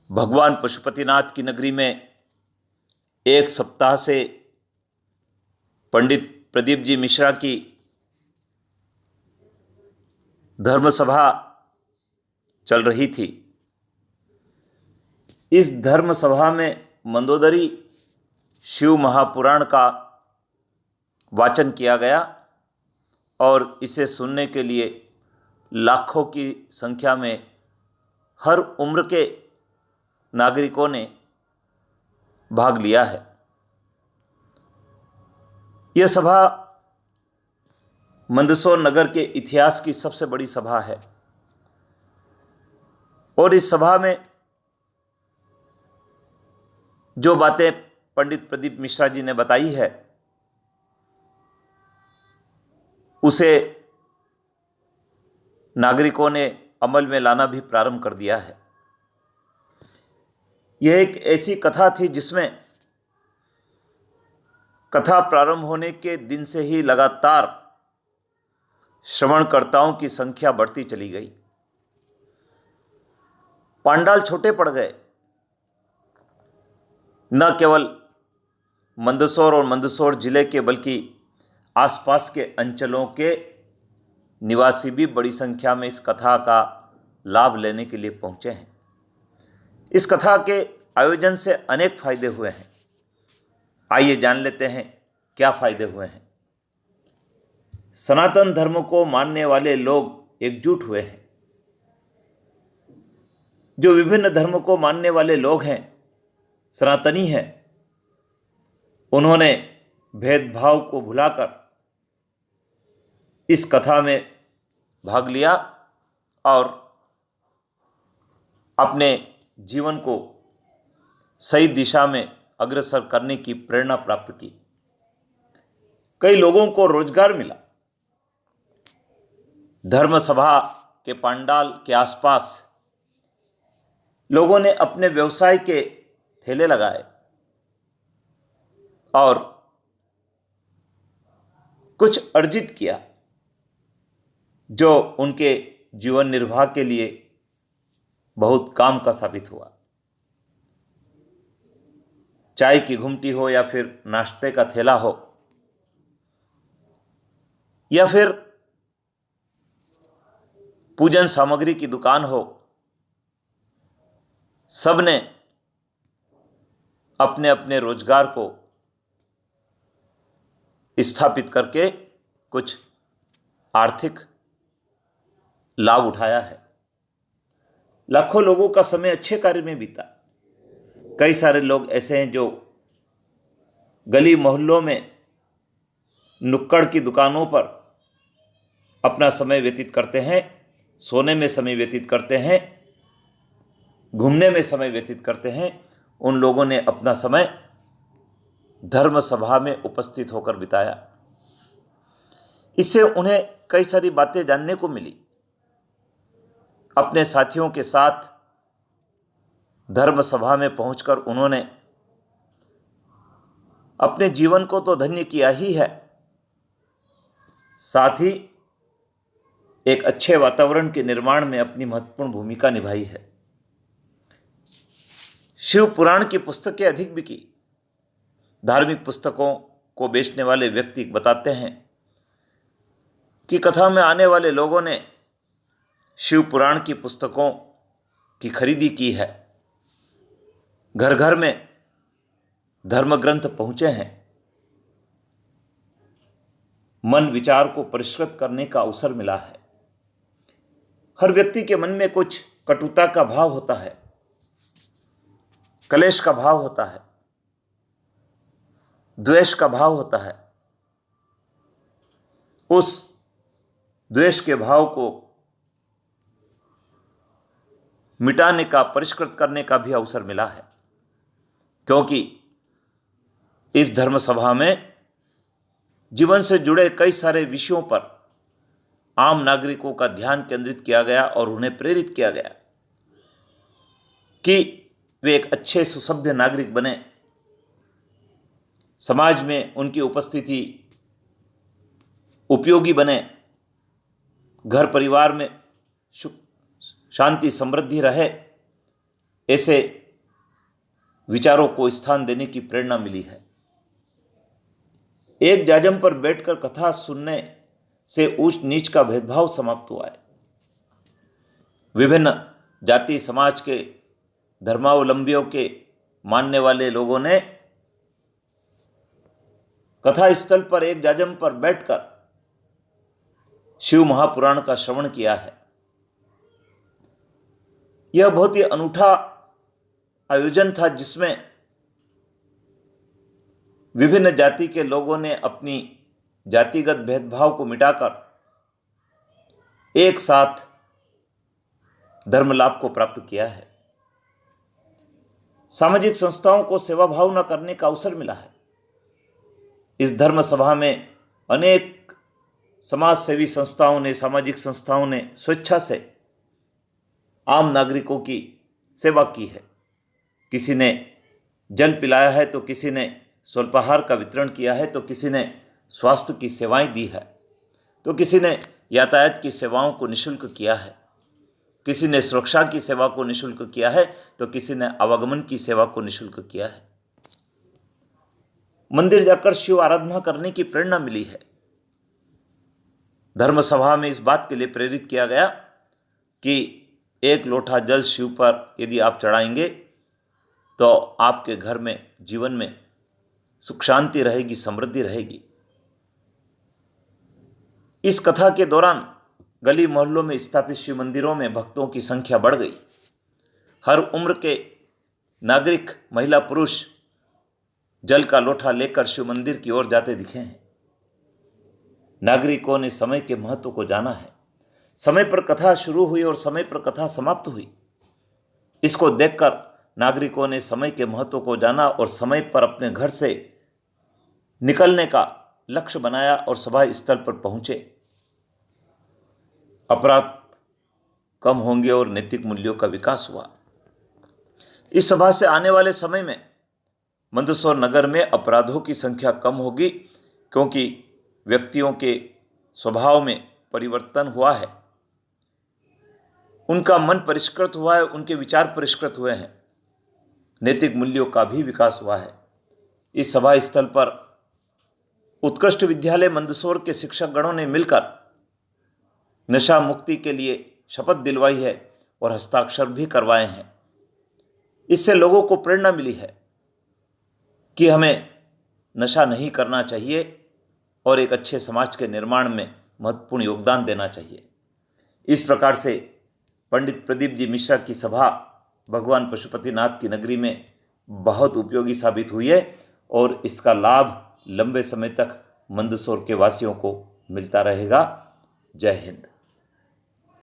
भगवान पशुपतिनाथ की नगरी में एक सप्ताह से पंडित प्रदीप जी मिश्रा की धर्म सभा चल रही थी। इस धर्म सभा में मंदोदरी शिव महापुराण का वाचन किया गया और इसे सुनने के लिए लाखों की संख्या में हर उम्र के नागरिकों ने भाग लिया है। यह सभा मंदसौर नगर के इतिहास की सबसे बड़ी सभा है और इस सभा में जो बातें पंडित प्रदीप मिश्रा जी ने बताई है उसे नागरिकों ने अमल में लाना भी प्रारंभ कर दिया है। यह एक ऐसी कथा थी जिसमें कथा प्रारंभ होने के दिन से ही लगातार श्रवणकर्ताओं की संख्या बढ़ती चली गई। पांडाल छोटे पड़ गए। न केवल मंदसौर और मंदसौर जिले के बल्कि आसपास के अंचलों के निवासी भी बड़ी संख्या में इस कथा का लाभ लेने के लिए पहुंचे हैं। इस कथा के आयोजन से अनेक फायदे हुए हैं। आइए जान लेते हैं क्या फायदे हुए हैं। सनातन धर्म को मानने वाले लोग एकजुट हुए हैं। जो विभिन्न धर्म को मानने वाले लोग हैं, सनातनी हैं, उन्होंने भेदभाव को भुलाकर इस कथा में भाग लिया और अपने जीवन को सही दिशा में अग्रसर करने की प्रेरणा प्राप्त की। कई लोगों को रोजगार मिला। धर्म सभा के पंडाल के आसपास लोगों ने अपने व्यवसाय के ठेले लगाए और कुछ अर्जित किया जो उनके जीवन निर्वाह के लिए बहुत काम का साबित हुआ। चाय की घुमटी हो या फिर नाश्ते का थैला हो या फिर पूजन सामग्री की दुकान हो, सबने अपने अपने रोजगार को स्थापित करके कुछ आर्थिक लाभ उठाया है। लाखों लोगों का समय अच्छे कार्य में बीता। कई सारे लोग ऐसे हैं जो गली मोहल्लों में नुक्कड़ की दुकानों पर अपना समय व्यतीत करते हैं, सोने में समय व्यतीत करते हैं, घूमने में समय व्यतीत करते हैं। उन लोगों ने अपना समय धर्म सभा में उपस्थित होकर बिताया। इससे उन्हें कई सारी बातें जानने को मिली। अपने साथियों के साथ धर्म सभा में पहुंचकर उन्होंने अपने जीवन को तो धन्य किया ही है, साथ ही एक अच्छे वातावरण के निर्माण में अपनी महत्वपूर्ण भूमिका निभाई है। शिव पुराण की पुस्तकें अधिक बिकी। धार्मिक पुस्तकों को बेचने वाले व्यक्ति बताते हैं कि कथा में आने वाले लोगों ने शिव पुराण की पुस्तकों की खरीदी की है। घर घर में धर्म ग्रंथ पहुंचे हैं। मन विचार को परिष्कृत करने का अवसर मिला है। हर व्यक्ति के मन में कुछ कटुता का भाव होता है, कलेश का भाव होता है, द्वेष का भाव होता है। उस द्वेष के भाव को मिटाने का, परिष्कृत करने का भी अवसर मिला है, क्योंकि इस धर्म सभा में जीवन से जुड़े कई सारे विषयों पर आम नागरिकों का ध्यान केंद्रित किया गया और उन्हें प्रेरित किया गया कि वे एक अच्छे सुसभ्य नागरिक बने, समाज में उनकी उपस्थिति उपयोगी बने, घर परिवार में सुख शांति समृद्धि रहे, ऐसे विचारों को स्थान देने की प्रेरणा मिली है। एक जाजम पर बैठकर कथा सुनने से ऊंच नीच का भेदभाव समाप्त हुआ है। विभिन्न जाति समाज के धर्मावलंबियों के मानने वाले लोगों ने कथा स्थल पर एक जाजम पर बैठकर शिव महापुराण का श्रवण किया है। यह बहुत ही अनूठा आयोजन था जिसमें विभिन्न जाति के लोगों ने अपनी जातिगत भेदभाव को मिटाकर एक साथ धर्म लाभ को प्राप्त किया है। सामाजिक संस्थाओं को सेवा भाव न करने का अवसर मिला है। इस धर्म सभा में अनेक समाज सेवी संस्थाओं ने, सामाजिक संस्थाओं ने स्वेच्छा से आम नागरिकों की सेवा की है। किसी ने जल पिलाया है तो किसी ने स्वल्पाहार का वितरण किया है तो किसी ने स्वास्थ्य की सेवाएं दी है तो किसी ने यातायात की सेवाओं को निःशुल्क किया है, किसी ने सुरक्षा की सेवा को निःशुल्क किया है तो किसी ने आवागमन की सेवा को निःशुल्क किया है। मंदिर जाकर शिव आराधना करने की प्रेरणा मिली है। धर्म सभा में इस बात के लिए प्रेरित किया गया कि एक लोटा जल शिव पर यदि आप चढ़ाएंगे तो आपके घर में, जीवन में सुख शांति रहेगी, समृद्धि रहेगी। इस कथा के दौरान गली मोहल्लों में स्थापित शिव मंदिरों में भक्तों की संख्या बढ़ गई। हर उम्र के नागरिक, महिला, पुरुष जल का लोटा लेकर शिव मंदिर की ओर जाते दिखे हैं। नागरिकों ने समय के महत्व को जाना है। समय पर कथा शुरू हुई और समय पर कथा समाप्त हुई। इसको देखकर नागरिकों ने समय के महत्व को जाना और समय पर अपने घर से निकलने का लक्ष्य बनाया और सभा स्थल पर पहुंचे। अपराध कम होंगे और नैतिक मूल्यों का विकास हुआ। इस सभा से आने वाले समय में मंदसौर नगर में अपराधों की संख्या कम होगी, क्योंकि व्यक्तियों के स्वभाव में परिवर्तन हुआ है, उनका मन परिष्कृत हुआ है, उनके विचार परिष्कृत हुए हैं, नैतिक मूल्यों का भी विकास हुआ है। इस सभा स्थल पर उत्कृष्ट विद्यालय मंदसौर के शिक्षक गणों ने मिलकर नशा मुक्ति के लिए शपथ दिलवाई है और हस्ताक्षर भी करवाए हैं। इससे लोगों को प्रेरणा मिली है कि हमें नशा नहीं करना चाहिए और एक अच्छे समाज के निर्माण में महत्वपूर्ण योगदान देना चाहिए। इस प्रकार से पंडित प्रदीप जी मिश्रा की सभा भगवान पशुपतिनाथ की नगरी में बहुत उपयोगी साबित हुई है और इसका लाभ लंबे समय तक मंदसौर के वासियों को मिलता रहेगा। जय हिंद।